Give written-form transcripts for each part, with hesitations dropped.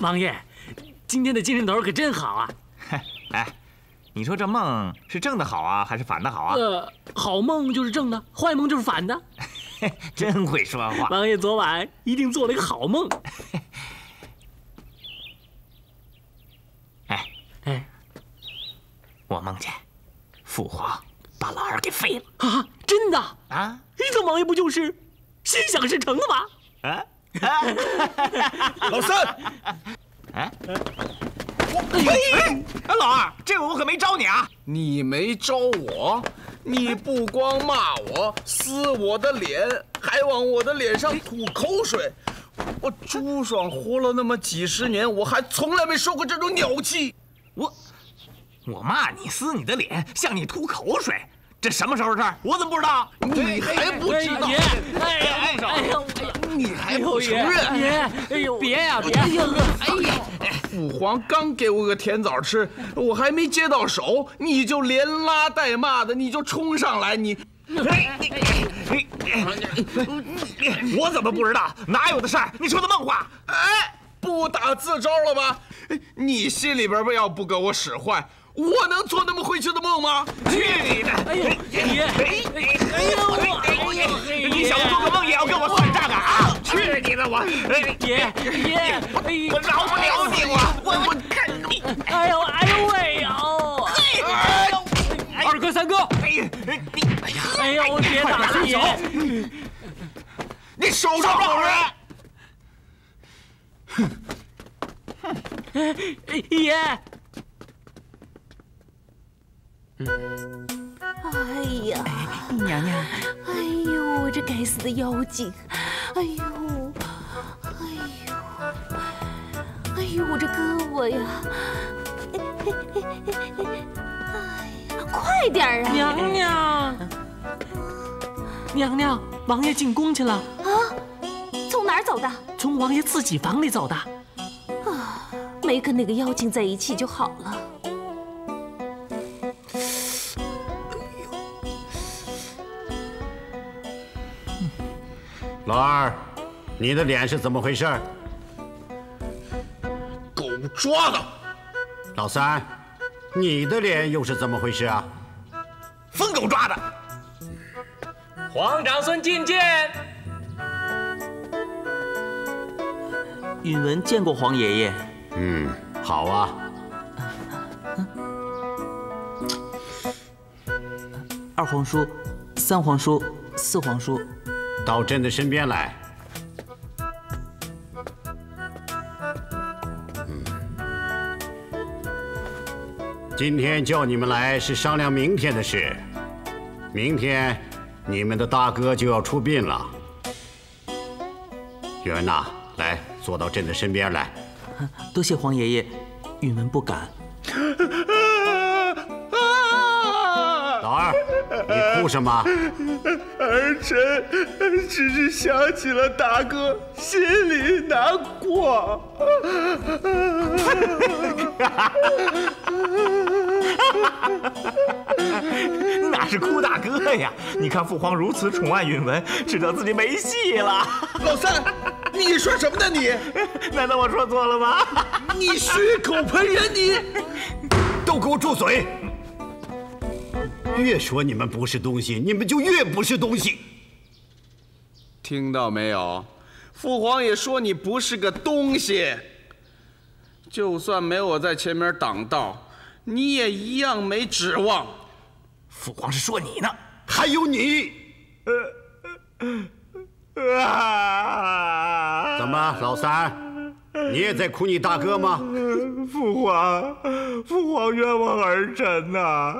王爷，今天的精神头可真好啊！哎，你说这梦是正的好啊，还是反的好啊？好梦就是正的，坏梦就是反的。真会说话。王爷昨晚一定做了一个好梦。哎，我梦见父皇把老二给废了啊！真的啊？这王爷不就是心想事成了吗？啊！老三，老二，这回我可没招你啊！你没招我，你不光骂我、撕我的脸，还往我的脸上吐口水。我朱爽活了那么几十年，我还从来没受过这种鸟气。我骂你、撕你的脸，向你吐口水，这什么时候的事儿？我怎么不知道？你还不知道？你还不承认？爷，哎呦，别呀，别！父皇刚给我个甜枣吃，我还没接到手，你就连拉带骂的，你就冲上来，我怎么不知道？哪有的事儿？你说的梦话。哎，不打自招了吧？你心里边要不给我使坏，我能做那么晦气的梦吗？去你的！哎呦，爷！你想做个梦也要跟我算账啊！去你的！爷，我饶不了你！我看你！哎呦喂呦！二哥三哥！哎呦，别打了爷！你手上好人！爷！哎呀，娘娘！哎呦，这该死的妖精！哎呦，我这胳膊呀！哎呀，快点啊！娘娘，王爷进宫去了。啊？从哪儿走的？从王爷自己房里走的。啊，没跟那个妖精在一起就好了。老二，你的脸是怎么回事？狗抓的。老三，你的脸又是怎么回事啊？疯狗抓的。皇长孙觐见。允文见过皇爷爷。好啊。二皇叔、三皇叔、四皇叔，到朕的身边来。今天叫你们来是商量明天的事。明天你们的大哥就要出殡了。允呐，来坐到朕的身边来。多谢皇爷爷，允文不敢。老二，你哭什么？儿臣只是想起了大哥，心里难过。哪是哭大哥呀？你看父皇如此宠爱允文，知道自己没戏了。老三，你说什么呢你？难道我说错了吗？你血口喷人，你都给我住嘴！越说你们不是东西，你们就越不是东西。听到没有？父皇也说你不是个东西。就算没有我在前面挡道，你也一样没指望。父皇是说你呢，还有你。怎么，老三，你也在哭你大哥吗？父皇冤枉儿臣呐！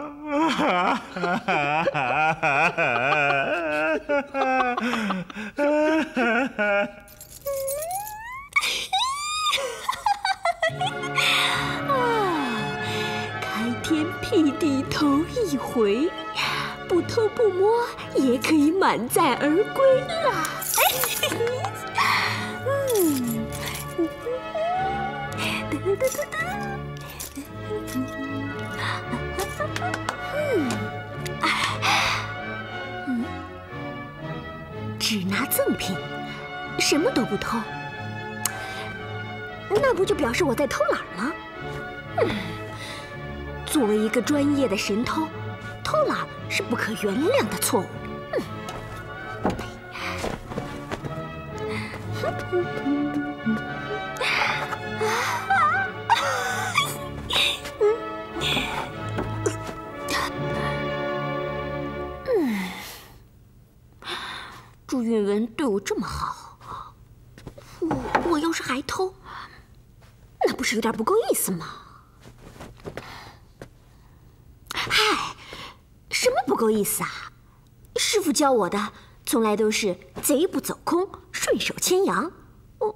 开天辟地头一回，不偷不摸也可以满载而归了。只拿赠品，什么都不偷。那不就表示我在偷懒吗？作为一个专业的神偷，偷懒是不可原谅的错误。朱允文对我这么好，我要是还偷，那不是有点不够意思吗？嗨，什么不够意思啊？师傅教我的从来都是贼不走空，顺手牵羊。我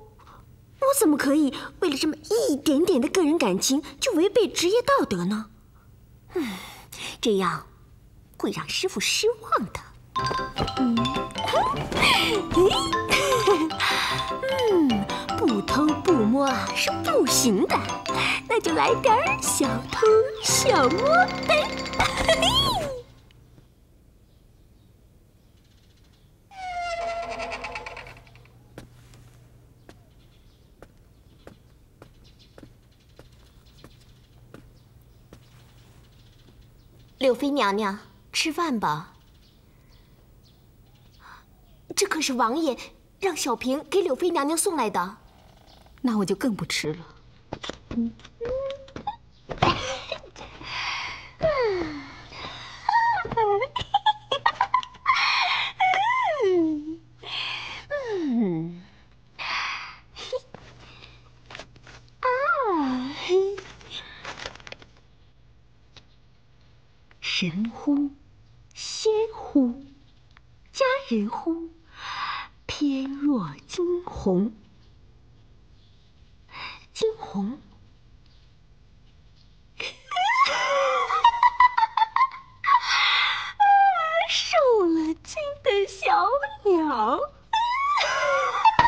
怎么可以为了这么一点点的个人感情就违背职业道德呢？这样会让师傅失望的。不偷不摸啊是不行的，那就来点小偷小摸呗。柳妃娘娘，吃饭吧。这可是王爷让小平给柳妃娘娘送来的。那我就更不吃了。神乎，仙乎，佳人乎，翩若惊鸿。惊鸿，受了惊的小鸟。哎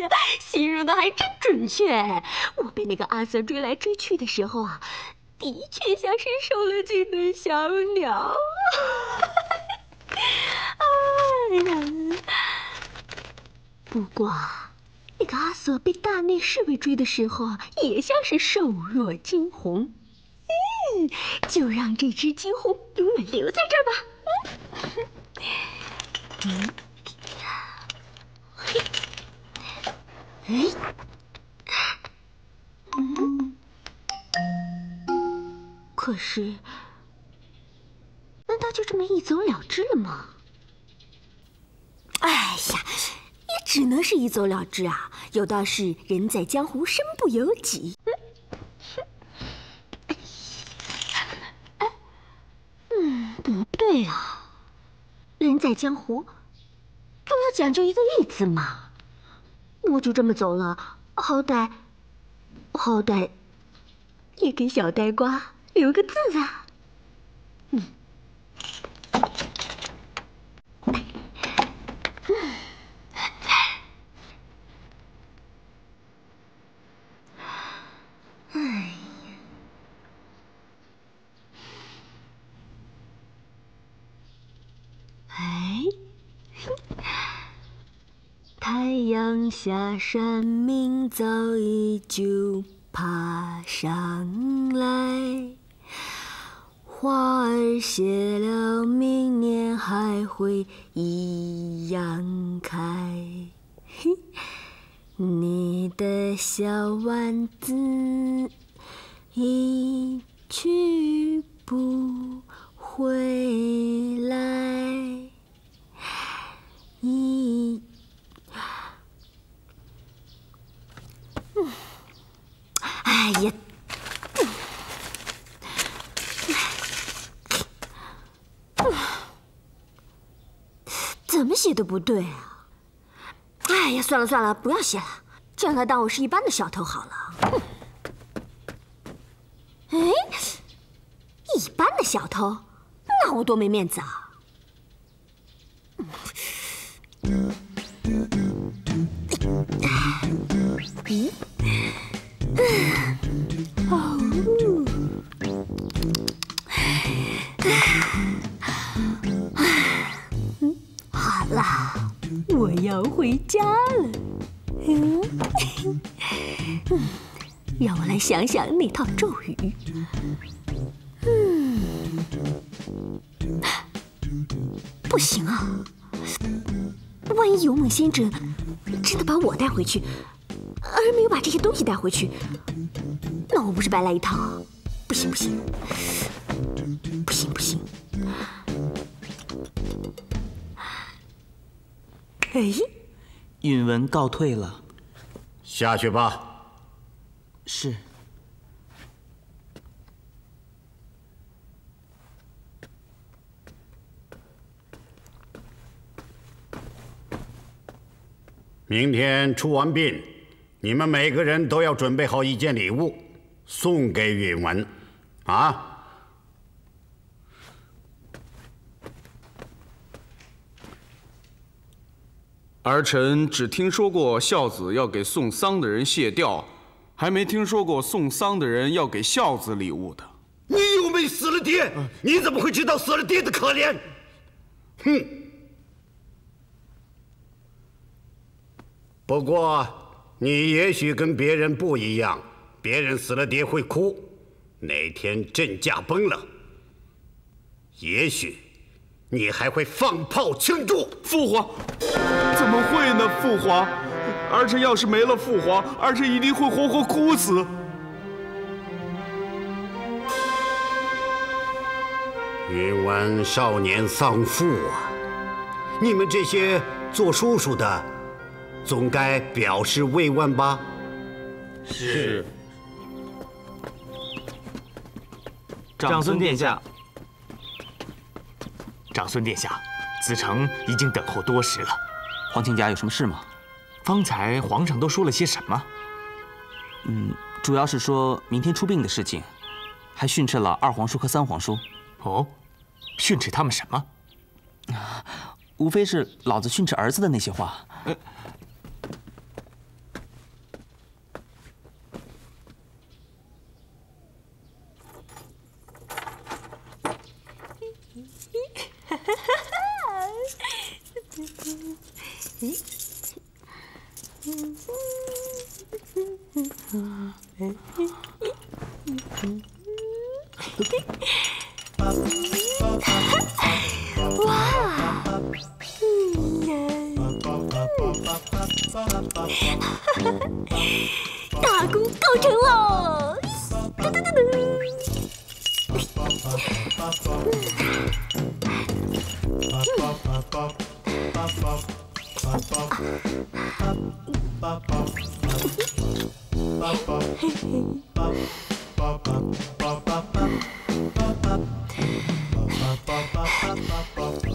呀，形容的还真准确。我被那个阿 Sir 追来追去的时候啊，的确像是受了惊的小鸟。哎呀，不过那个阿 Sir 被大内侍卫追的时候啊，也像是受若惊鸿。就让这只惊鸿永远留在这儿吧。可是，难道就这么一走了之了吗？哎呀，也只能是一走了之啊！有道是“人在江湖，身不由己”。不对啊，人在江湖，总要讲究一个义字嘛。我就这么走了，好歹也给小呆瓜留个字啊。太阳下山，明早依旧爬上来。花儿谢了，明年还会一样开。你的小丸子一去不回来。哎呀，怎么写都不对啊！哎呀，算了算了，不要写了，叫他当我是一般的小偷好了。哎，一般的小偷，那我多没面子啊！好了，我要回家了。让我来想想那套咒语。不行啊！万一有梦仙者真的把我带回去，而没有把这些东西带回去，那我不是白来一趟？不行不行，不行不行！哎，允文告退了。下去吧。是。明天出完殡，你们每个人都要准备好一件礼物，送给允文，啊！儿臣只听说过孝子要给送丧的人谢吊，还没听说过送丧的人要给孝子礼物的。你又没死了爹，你怎么会知道死了爹的可怜？哼！不过，你也许跟别人不一样，别人死了爹会哭，哪天朕驾崩了，也许你还会放炮庆祝。父皇，怎么会呢？父皇，儿臣要是没了父皇，儿臣一定会活活哭死。允文少年丧父啊，你们这些做叔叔的，总该表示慰问吧？是。长孙殿下，长孙殿下，子承已经等候多时了。皇亲家有什么事吗？方才皇上都说了些什么？主要是说明天出殡的事情，还训斥了二皇叔和三皇叔。哦，训斥他们什么？无非是老子训斥儿子的那些话。大功告成喽！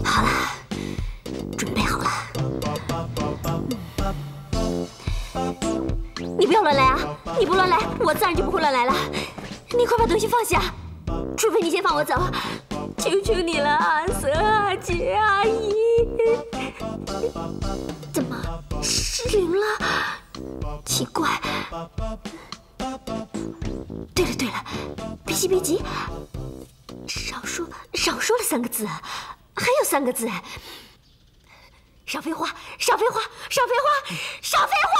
好了，准备好了。你不要乱来啊！你不乱来，我自然就不会乱来了。你快把东西放下，除非你先放我走。求求你了，阿瑟、阿姐、阿姨。怎么失灵了？奇怪。对了对了，别急别急，少说了3个字，还有3个字。少废话，少废话，少废话，少废话！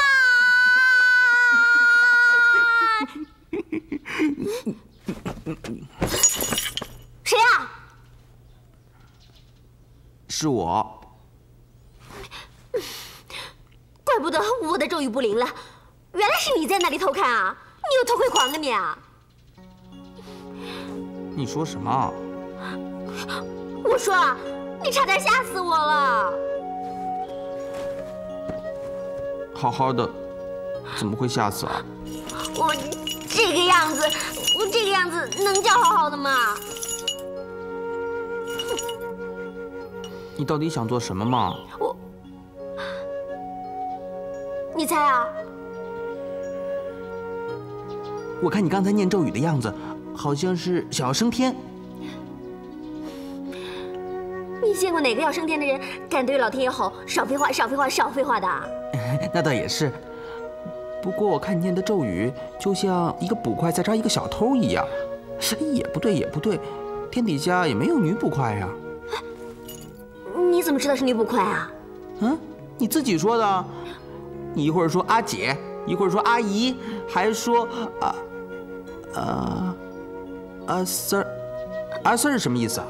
谁呀？是我。怪不得我的咒语不灵了，原来是你在那里偷看啊！你有偷窥狂啊你啊！你说什么？我说啊，你差点吓死我了。好好的，怎么会吓死啊？我这个样子能叫好好的吗？你到底想做什么嘛？你猜啊？我看你刚才念咒语的样子，好像是想要升天。你见过哪个要升天的人敢对老天爷吼“少废话，少废话，少废话”的？那倒也是。不过我看你念的咒语，就像一个捕快在抓一个小偷一样。也不对，也不对，天底下也没有女捕快呀。你怎么知道是女捕快啊？你自己说的。你一会儿说阿姐，一会儿说阿姨，还说阿 Sir， 阿 Sir 是什么意思啊？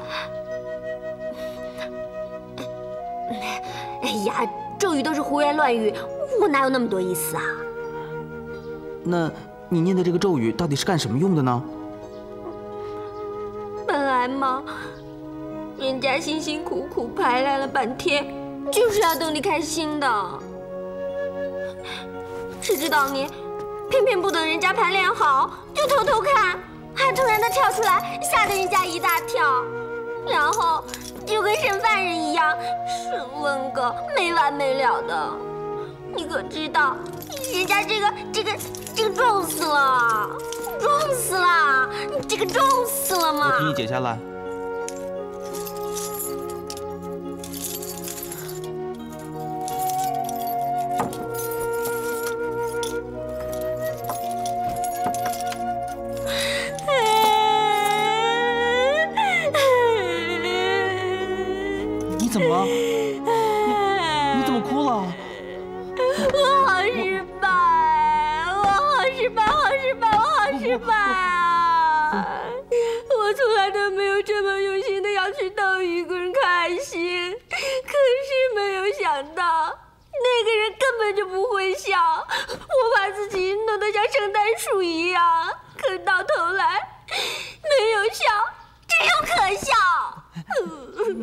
哎呀，咒语都是胡言乱语，我哪有那么多意思啊？那你念的这个咒语到底是干什么用的呢？本来嘛，人家辛辛苦苦排练了半天，就是要逗你开心的。谁知道你偏偏不等人家排练好，就偷偷看，还突然的跳出来，吓得人家一大跳，然后就跟审犯人一样，审问个没完没了的。你可知道，人家这个重死了，重死了，这个重死了嘛！我替你解下来。你怎么了？你怎么哭了？我好失败，我好失败，好失败，我好失败啊！我从来都没有这么用心的要去逗一个人开心，可是没有想到那个人根本就不会笑，我把自己弄得像圣诞树一样，可到头来没有笑，只有可笑。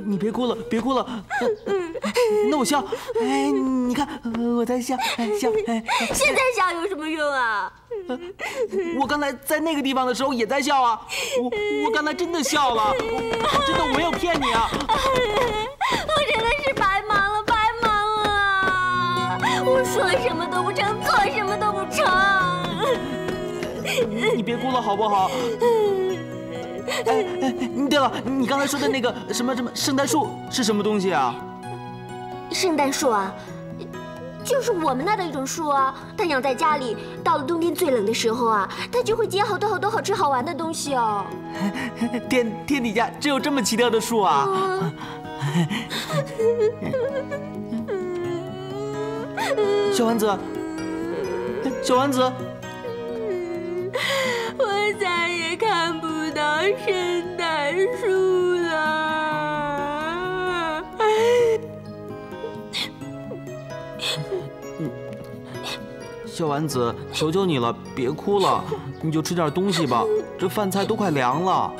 你别哭了，别哭了。那我笑，哎，你看我在笑，笑。现在笑有什么用啊？我刚才在那个地方的时候也在笑啊，我刚才真的笑了，我没有骗你啊。我真的是白忙了，白忙了。我说什么都不成，做什么都不成。你别哭了好不好？哎，对了，你刚才说的那个什么圣诞树是什么东西啊？圣诞树啊，就是我们那的一种树啊。它养在家里，到了冬天最冷的时候啊，它就会结好多好多好吃好玩的东西哦。天底下只有这么奇特的树啊！小丸子，小丸子。我再也看不到圣诞树了。小丸子，求求你了，别哭了，你就吃点东西吧，这饭菜都快凉了。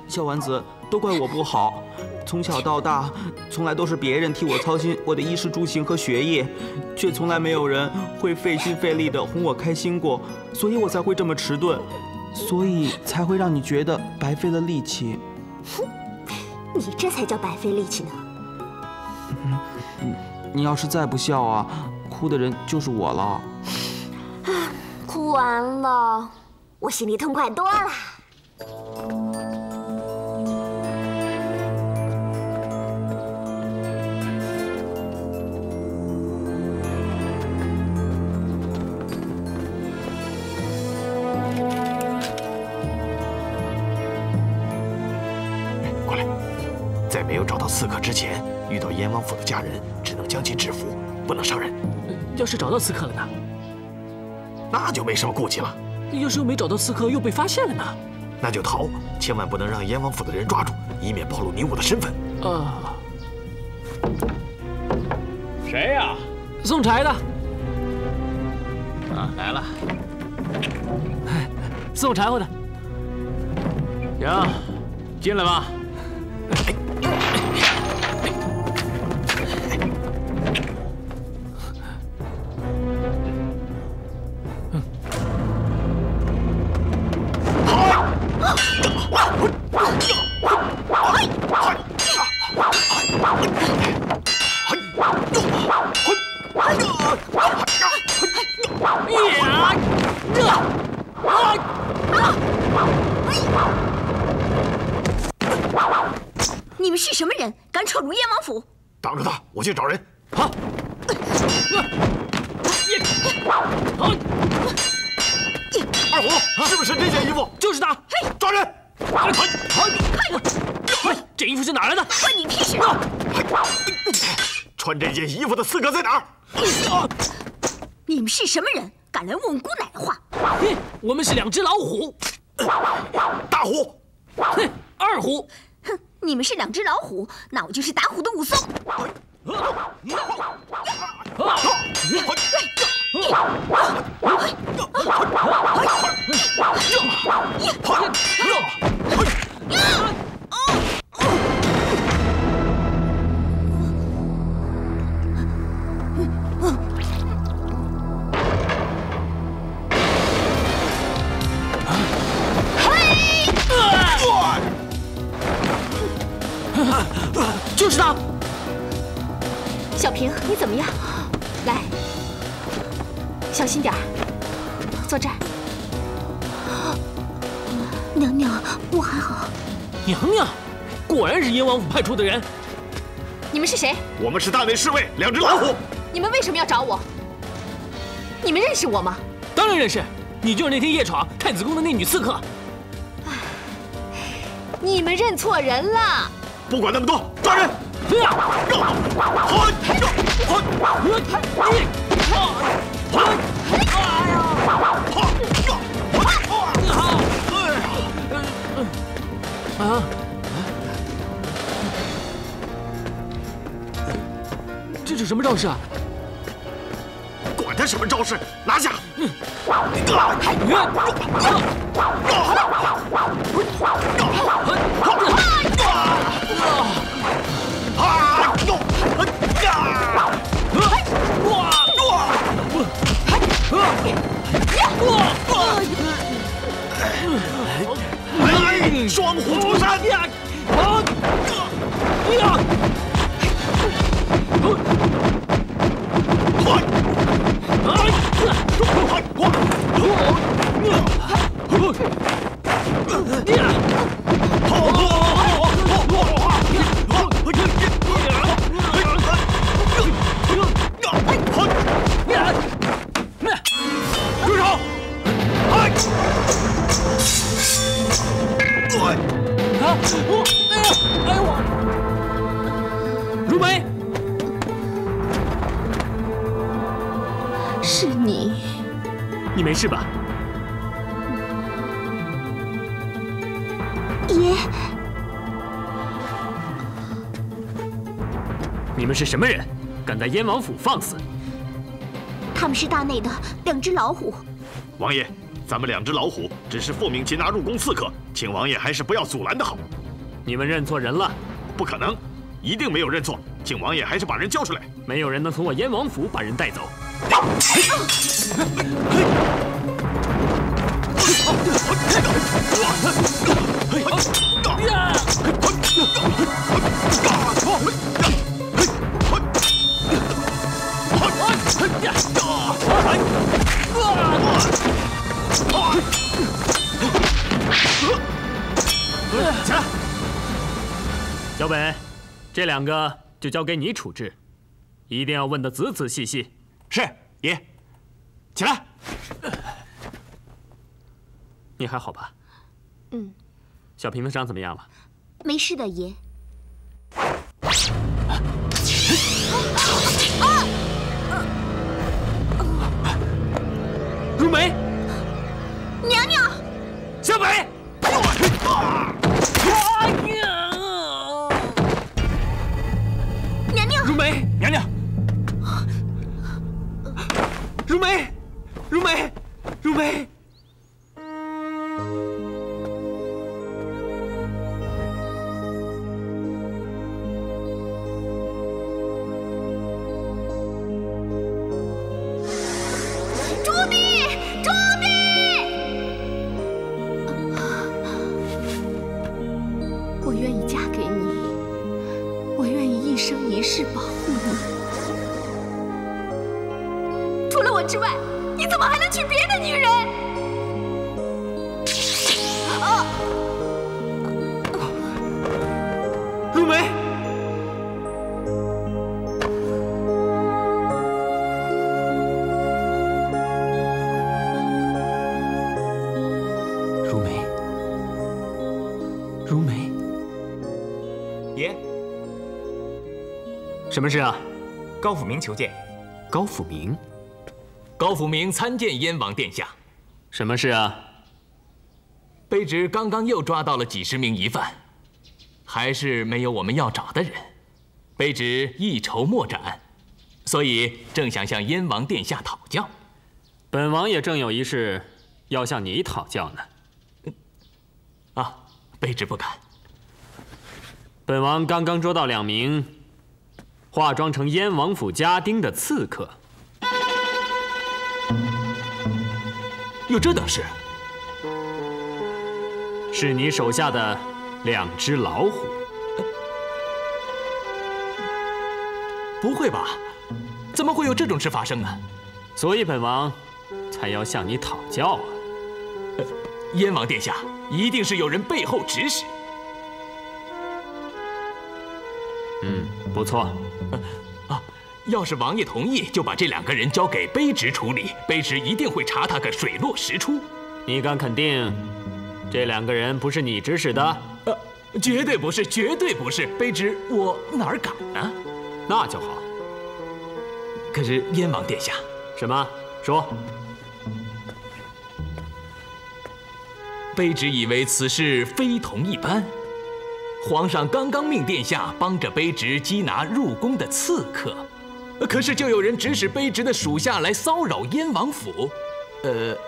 小丸子，都怪我不好。从小到大，从来都是别人替我操心我的衣食住行和学业，却从来没有人会费心费力地哄我开心过，所以我才会这么迟钝，所以才会让你觉得白费了力气。你这才叫白费力气呢。你要是再不笑啊，哭的人就是我了。哭完了，我心里痛快多了。在没有找到刺客之前，遇到燕王府的家人，只能将其制服，不能伤人。要是找到刺客了呢？那就没什么顾忌了。要是又没找到刺客，又被发现了呢？那就逃，千万不能让燕王府的人抓住，以免暴露你我的身份。谁呀？送柴的。啊，来了。送柴火的。行，进来吧。你们是什么人？敢闯入燕王府？挡着他，我去找人。好。二虎，是不是这件衣服？就是他。抓人！这衣服是哪来的？关你屁事！穿这件衣服的刺客在哪儿？你们是什么人，敢来问姑奶奶话？我们是2只老虎。大虎。哼，2虎。哼，你们是2只老虎，那我就是打虎的武松。就是他。小平，你怎么样？来，小心点儿，坐这儿。娘娘，我还好。娘娘，果然是燕王府派出的人。你们是谁？我们是大内侍卫2只老虎。你们为什么要找我？你们认识我吗？当然认识，你就是那天夜闯太子宫的那女刺客。你们认错人了。不管那么多，抓人！这是什么招式啊？管他什么招式，拿下！双虎出山！住手！如梅，是你。你没事吧？爷，你们是什么人？敢在燕王府放肆？他们是大内的2只老虎。王爷，咱们2只老虎只是奉命擒拿入宫刺客，请王爷还是不要阻拦的好。你们认错人了。不可能，一定没有认错，请王爷还是把人交出来。没有人能从我燕王府把人带走。起来！小本，这2个就交给你处置，一定要问得仔仔细细。是爷。起来！你还好吧？嗯。小平的伤怎么样了？没事的，爷。如梅，娘娘，小北。娘娘，如梅，娘娘，如梅，如梅，如梅。我愿意嫁给你，我愿意一生一世保护你。除了我之外，你怎么还能娶别的女人？如梅，如梅，如梅。什么事啊？高府明求见。高府明？高府明参见燕王殿下。什么事啊？卑职刚刚又抓到了几十名疑犯，还是没有我们要找的人，卑职一筹莫展，所以正想向燕王殿下讨教。本王也正有一事要向你讨教呢。啊，卑职不敢。本王刚刚捉到2名化妆成燕王府家丁的刺客。有这等事？是你手下的2只老虎。不会吧？怎么会有这种事发生呢？所以本王才要向你讨教啊！燕王殿下，一定是有人背后指使。不错。要是王爷同意，就把这2个人交给卑职处理，卑职一定会查他个水落石出。你敢肯定，这2个人不是你指使的？绝对不是，绝对不是。卑职我哪儿敢呢？那就好。可是燕王殿下，什么？说。卑职以为此事非同一般。皇上刚刚命殿下帮着卑职缉拿入宫的刺客，可是就有人指使卑职的属下来骚扰燕王府。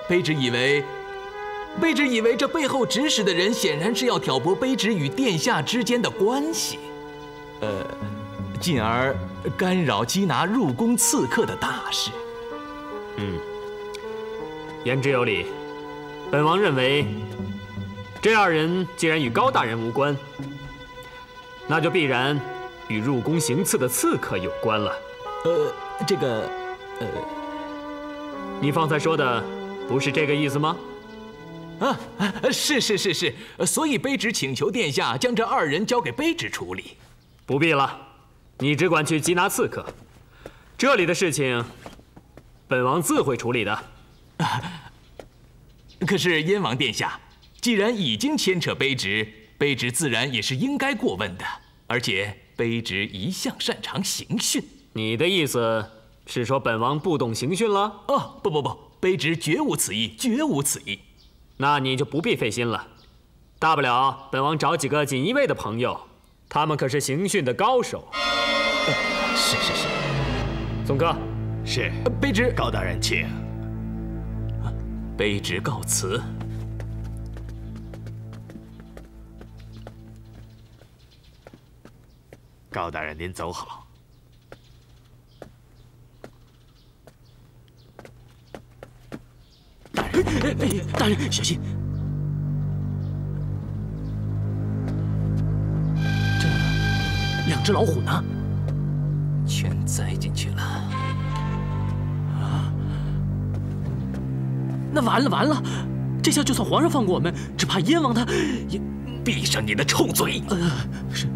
卑职以为这背后指使的人显然是要挑拨卑职与殿下之间的关系，进而干扰缉拿入宫刺客的大事。言之有理。本王认为，这2人既然与高大人无关，那就必然与入宫行刺的刺客有关了。你方才说的不是这个意思吗？是，所以卑职请求殿下将这2人交给卑职处理。不必了，你只管去缉拿刺客，这里的事情，本王自会处理的。可是燕王殿下，既然已经牵扯卑职，卑职自然也是应该过问的。而且卑职一向擅长刑讯。你的意思是说本王不懂刑讯了？不，卑职绝无此意，绝无此意。那你就不必费心了，大不了本王找几个锦衣卫的朋友，他们可是刑讯的高手。是。宋哥。是。卑职。高大人请。卑职告辞。高大人，您走好。大人，小心！这2只老虎呢？全栽进去了。那完了！这下就算皇上放过我们，只怕燕王他也……闭上你的臭嘴！是。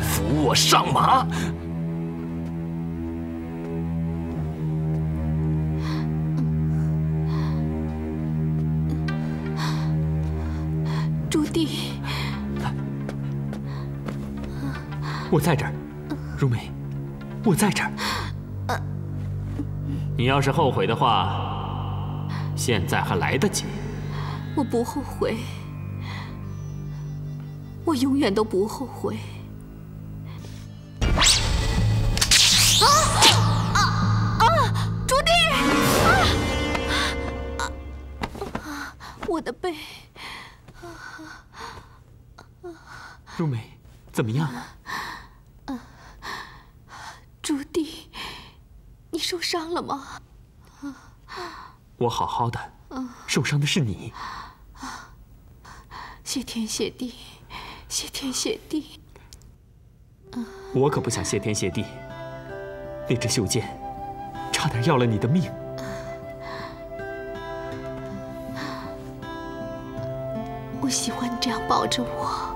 扶我上马！朱棣，我在这儿，如梅，我在这儿。你要是后悔的话，现在还来得及。我不后悔，我永远都不后悔。朱棣！我的背。如梅，怎么样？朱棣，你受伤了吗？我好好的，受伤的是你。谢天谢地，谢天谢地。我可不想谢天谢地，那支袖剑差点要了你的命。我喜欢你这样抱着我。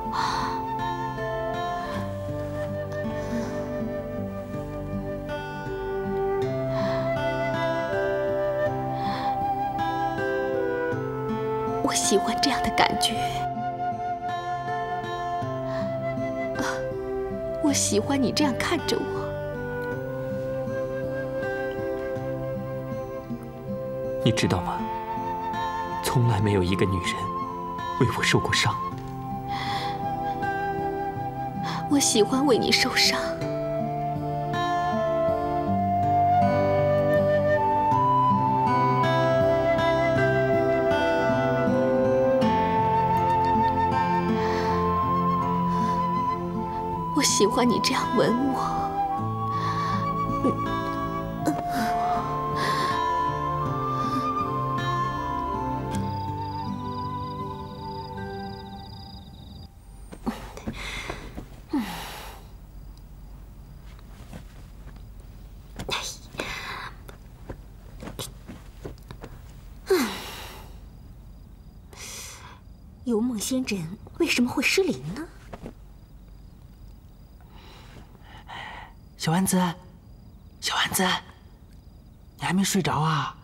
我喜欢这样的感觉。我喜欢你这样看着我。你知道吗？从来没有一个女人为我受过伤。我喜欢为你受伤。我喜欢你这样吻我。幽梦仙枕为什么会失灵呢？小丸子，小丸子，你还没睡着啊？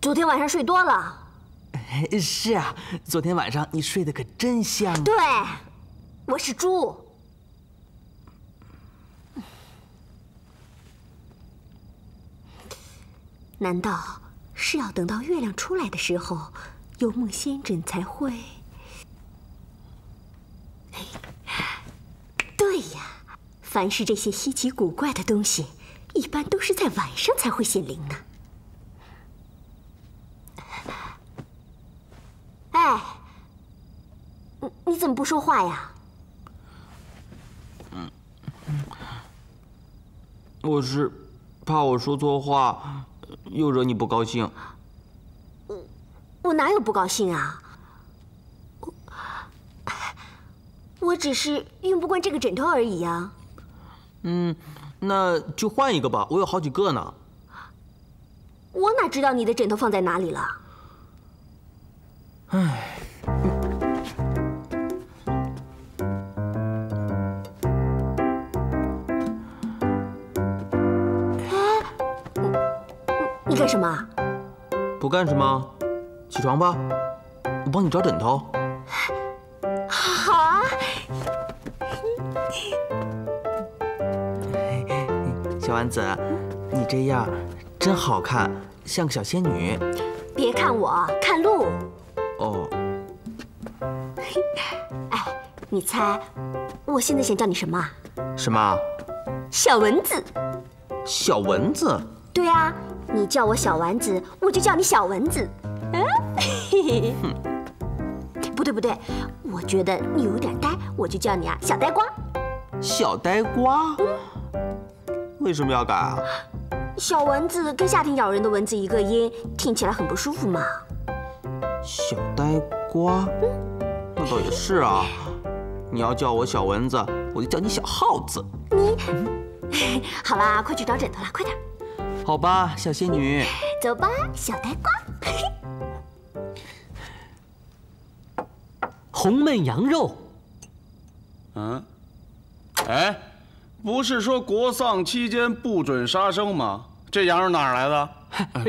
昨天晚上睡多了。是啊，昨天晚上你睡得可真香。对，我是猪。难道是要等到月亮出来的时候，幽梦仙枕才会？对呀，凡是这些稀奇古怪的东西，一般都是在晚上才会显灵呢。哎，你怎么不说话呀？我是怕我说错话，又惹你不高兴。我哪有不高兴啊？我只是用不惯这个枕头而已呀。那就换一个吧，我有好几个呢。我哪知道你的枕头放在哪里了？唉。你干什么？不干什么，起床吧，我帮你找枕头。好啊。小丸子，你这样真好看，像个小仙女。别看我，看路。哦。哎，你猜，我现在想叫你什么？什么？小蚊子。小蚊子？对啊，你叫我小丸子，我就叫你小蚊子。不对不对，我觉得你有点呆，我就叫你啊小呆瓜。小呆瓜？为什么要改啊？小蚊子跟夏天咬人的蚊子一个音，听起来很不舒服嘛。小呆瓜？那倒也是啊。你要叫我小蚊子，我就叫你小耗子。你，好啦，快去找枕头了，快点。好吧，小仙女。走吧，小呆瓜。红焖羊肉。哎，不是说国丧期间不准杀生吗？这羊是哪儿来的？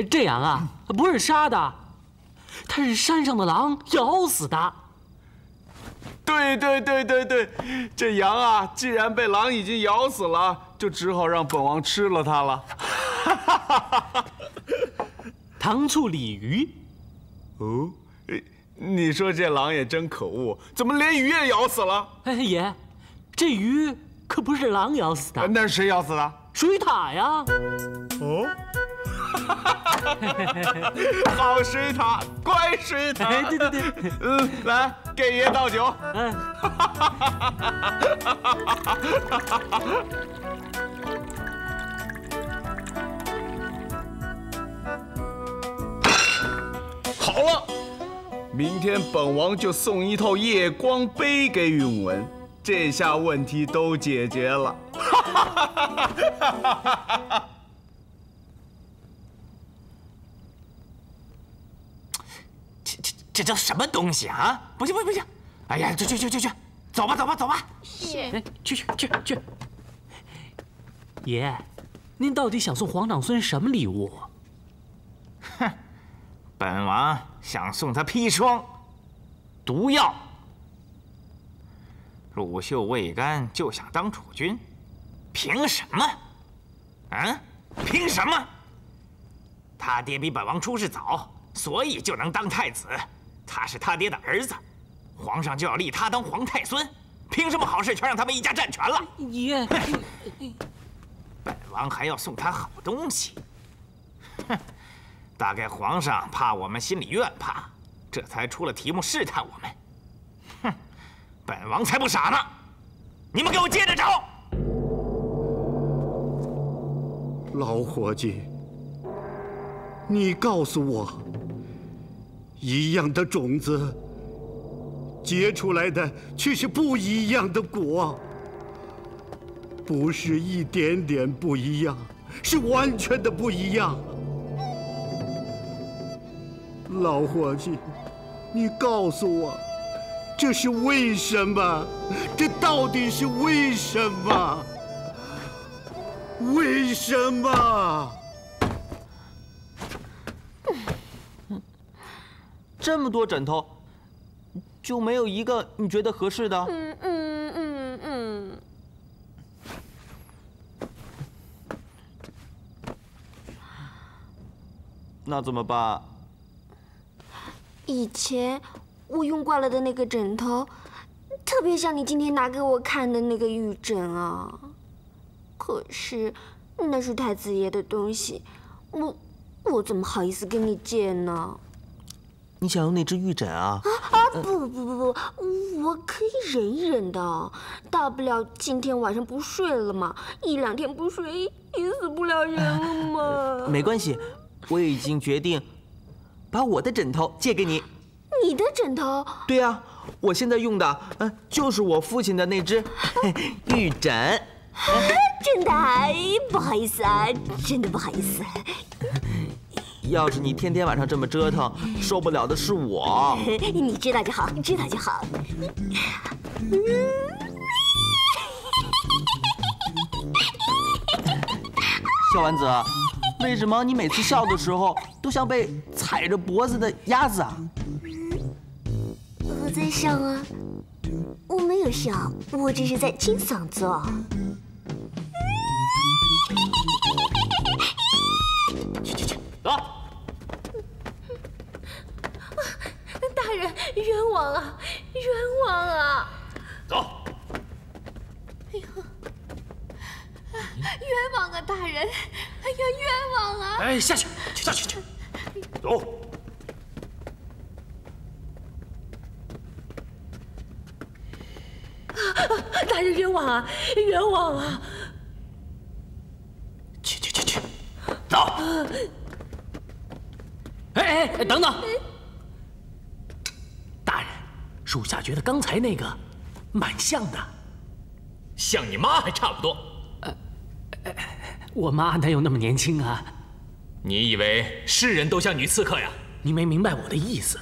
这羊啊，不是杀的，它是山上的狼咬死的。对，这羊啊，既然被狼已经咬死了，就只好让本王吃了它了。糖醋鲤鱼。哦，你说这狼也真可恶，怎么连鱼也咬死了？爷，这鱼可不是狼咬死的，那是谁咬死的？水獭呀。哦，好水獭，乖水獭。对。来，给爷倒酒。好了，明天本王就送一套夜光杯给允文，这下问题都解决了。这叫什么东西啊？不行！哎呀，去，走吧。是。去。爷，您到底想送皇长孙什么礼物？哼，本王想送他砒霜，毒药。乳臭未干就想当储君，凭什么？啊？凭什么？他爹比本王出世早，所以就能当太子。他是他爹的儿子，皇上就要立他当皇太孙，凭什么好事全让他们一家占全了？爷，本王还要送他好东西。哼，大概皇上怕我们心里怨怕，这才出了题目试探我们。哼，本王才不傻呢！你们给我接着找。老伙计，你告诉我，一样的种子结出来的却是不一样的果，不是一点点不一样，是完全的不一样。老伙计，你告诉我，这是为什么？这到底是为什么？为什么？这么多枕头，就没有一个你觉得合适的？那怎么办？以前我用惯了的那个枕头，特别像你今天拿给我看的那个玉枕啊。可是那是太子爷的东西，我怎么好意思跟你借呢？你想用那只玉枕啊？不，我可以忍一忍的，大不了今天晚上不睡了嘛，一两天不睡也死不了人了嘛。没关系，我已经决定把我的枕头借给你。你的枕头？对呀，我现在用的，就是我父亲的那只玉枕。真的？不好意思啊，真的不好意思。要是你天天晚上这么折腾，受不了的是我。你知道就好，知道就好。小丸子，为什么你每次笑的时候都像被踩着脖子的鸭子啊？我在笑啊，我没有笑，我只是在清嗓子哦。去，走！大人，冤枉啊，冤枉啊！走！哎呦，冤枉啊，大人！哎呀，冤枉啊！哎，下去，走！大人冤枉啊，冤枉啊！去，走！哎，等等！大人，属下觉得刚才那个蛮像的，像你妈还差不多。我妈哪有那么年轻啊？你以为是人都像女刺客呀？你没明白我的意思。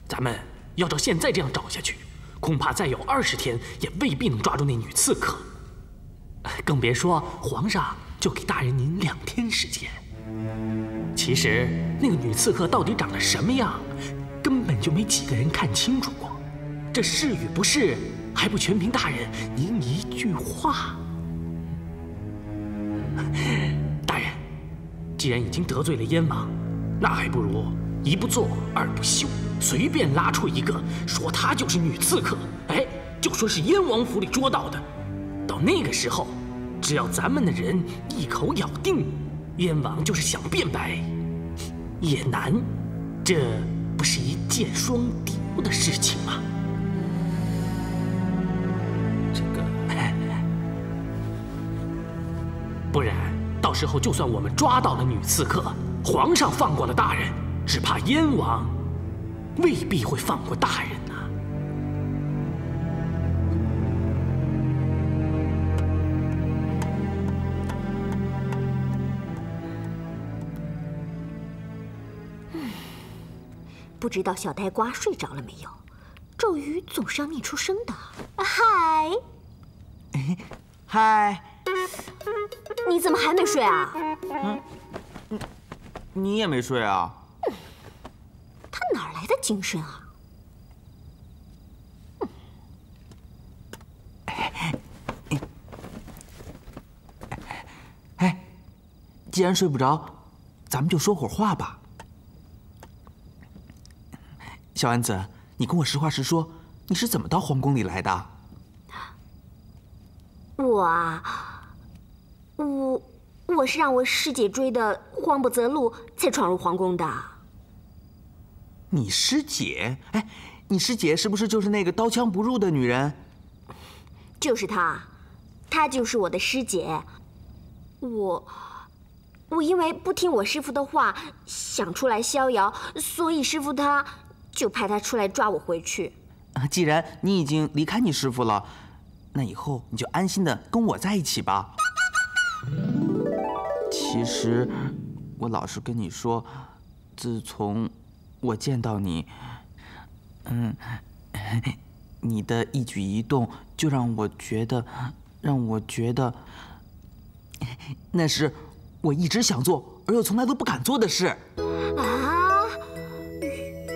咱们要照现在这样找下去，恐怕再有20天也未必能抓住那女刺客。更别说皇上就给大人您2天时间。其实那个女刺客到底长得什么样，根本就没几个人看清楚过。这是与不是，还不全凭大人您一句话。大人，既然已经得罪了燕王，那还不如一不做二不休，随便拉出一个说她就是女刺客，哎，就说是燕王府里捉到的。到那个时候，只要咱们的人一口咬定燕王就是想辩白，也难。这不是一箭双雕的事情吗？这个，不然到时候就算我们抓到了女刺客，皇上放过了大人，只怕燕王未必会放过大人呐。不知道小呆瓜睡着了没有？咒语总是要念出声的。嗨，嗨，你怎么还没睡啊？你也没睡啊？他哪来的精神啊？既然睡不着，咱们就说会儿话吧。小安子，你跟我实话实说，你是怎么到皇宫里来的？我是让我师姐追的慌不择路，才闯入皇宫的。你师姐？哎，你师姐是不是就是那个刀枪不入的女人？就是她，她就是我的师姐。我因为不听我师父的话，想出来逍遥，所以师父他就派他出来抓我回去。既然你已经离开你师父了，那以后你就安心的跟我在一起吧。其实，我老实跟你说，自从我见到你，你的一举一动就让我觉得，那是我一直想做而又从来都不敢做的事。啊！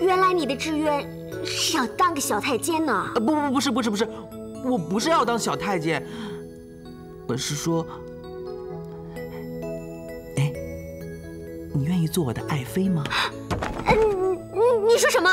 原来你的志愿是要当个小太监呢？不是，我不是要当小太监，我是说，你愿意做我的爱妃吗？你说什么？